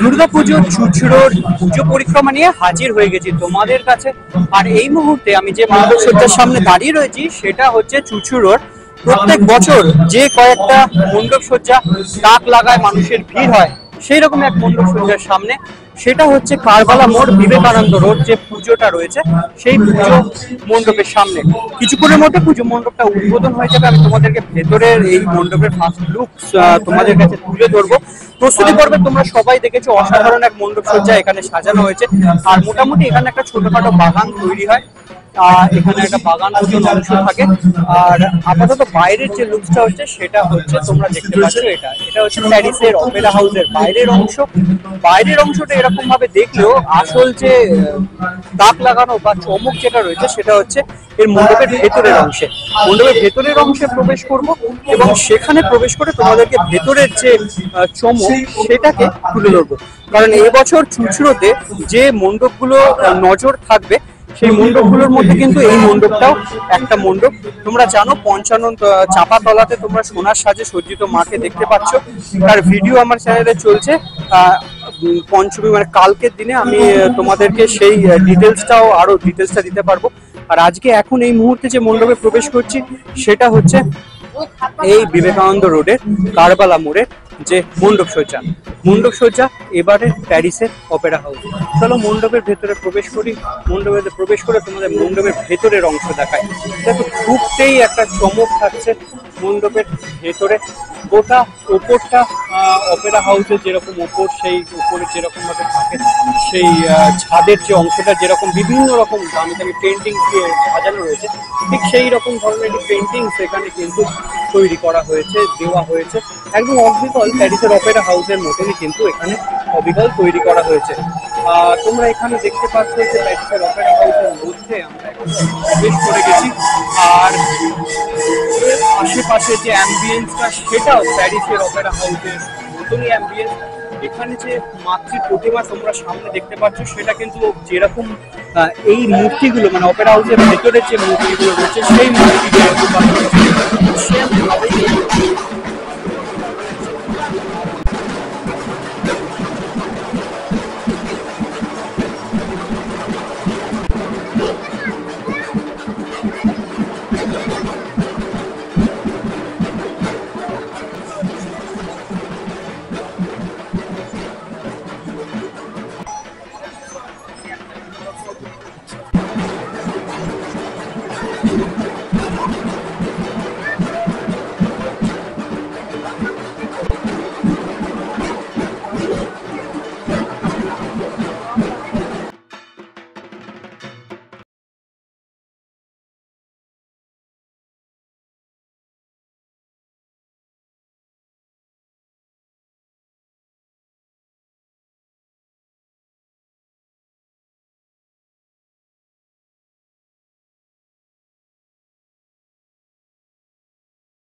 দুর্গাপুজো চুঁচুড়োর পুজো পরিক্রমা নিয়ে হাজির হয়ে গেছি তোমাদের কাছে। আর এই মুহূর্তে আমি যে মণ্ডপসজ্জার সামনে দাঁড়িয়ে রয়েছি সেটা হচ্ছে চুঁচুড়োর প্রত্যেক বছর যে কয়েকটা মণ্ডপসজ্জা ডাক লাগায়, মানুষের ভিড় হয়, সেই রকম এক মণ্ডপসজ্জার সামনে। সেটা হচ্ছে কারবালা মোড় বিবেকানন্দ রোড যে পুজোটা রয়েছে সেই পুজো মণ্ডপের সামনে। কিছুক্ষণের মধ্যে পুজো মণ্ডপটা উদ্বোধন হয়ে যাবে। আমি তোমাদেরকে ভেতরের এই মণ্ডপের ফার্স্ট লুক তোমাদের কাছে তুলে ধরবো। প্রস্তুতি পর্বে তোমরা সবাই দেখেছো অসাধারণ এক মণ্ডপসজ্জা এখানে সাজানো হয়েছে। আর মোটামুটি এখানে একটা ছোটখাটো বাগান তৈরি হয়, এখানে একটা বাগান মতন অংশ থাকে। আর আপাতত বাইরের যে লুকসটা হচ্ছে সেটা হচ্ছে তোমরা দেখতে পাচ্ছ, এটা হচ্ছে প্যারিসের অপেরা হাউসের বাইরের অংশ। বাইরের অংশটা এরকম ভাবে দেখলেও আসল যে দাগ লাগানো বা চমক যেটা রয়েছে সেটা হচ্ছে এর মণ্ডপের ভেতরের অংশে। মণ্ডপের ভেতরের অংশে প্রবেশ করব এবং সেখানে প্রবেশ করে তোমাদেরকে ভেতরের যে চমক সেটাকে তুলে ধরবো। কারণ এবছর চুঁচুড়োতে যে মণ্ডপগুলো নজর থাকবে সেই মণ্ডপগুলোর মধ্যে কিন্তু এই মণ্ডপটাও একটা মণ্ডপ। তোমরা জানো পঞ্চানন চাপাতলাতে তোমরা সোনার সাজে সজ্জিত মাকে দেখতে পাচ্ছ, তার ভিডিও আমার চ্যানেলে চলছে। পঞ্চমী মানে কালকের দিনে আমি তোমাদেরকে সেই ডিটেলসটা দিতে পারবো। আর আজকে এখন এই মুহূর্তে যে মণ্ডপে প্রবেশ করছি সেটা হচ্ছে এই বিবেকানন্দ রোডের কারবালা মোড়ের যে মণ্ডপসজ্জা এবারে প্যারিসের অপেরা হাউস। চলো মণ্ডপের ভেতরে প্রবেশ করি। মণ্ডপে প্রবেশ করে তোমাদের মণ্ডপের ভেতরের অংশ দেখাই। দেখো ঢুকতেই একটা চমক থাকছে মণ্ডপের ভেতরে। গোটা ওপরটা অপেরা হাউসের যেরকম ওপর, সেই উপরে যেরকম ভাবে থাকে সেই ছাদের যে অংশটা যেরকম বিভিন্ন রকম দামি দামি পেন্টিং দিয়ে সাজানো রয়েছে, ঠিক সেই রকম ধরনের পেন্টিংস এখানে কিন্তু তৈরি করা হয়েছে, দেওয়া হয়েছে। একদম অবিকল প্যারিসের অপেরা হাউসের মতনই কিন্তু এখানে অবিকল তৈরি করা হয়েছে। তোমরা এখানে দেখতে পাচ্ছ যে প্যারিসের অপেরা হাউসের মধ্যে আমরা প্রবেশ করে গেছি। আর আশেপাশে যে অ্যাম্বিয়েন্সটা সেটাও প্যারিসের অপেরা হাউসের মতনই অ্যাম্বিয়েন্স। এখানে যে মাতৃ প্রতিমা তোমরা সামনে দেখতে পাচ্ছ সেটা কিন্তু যেরকম এই মূর্তিগুলো মানে অপেরা হাউসের ভেতরে যে মূর্তিগুলো রয়েছে সেই মূর্তিগুলো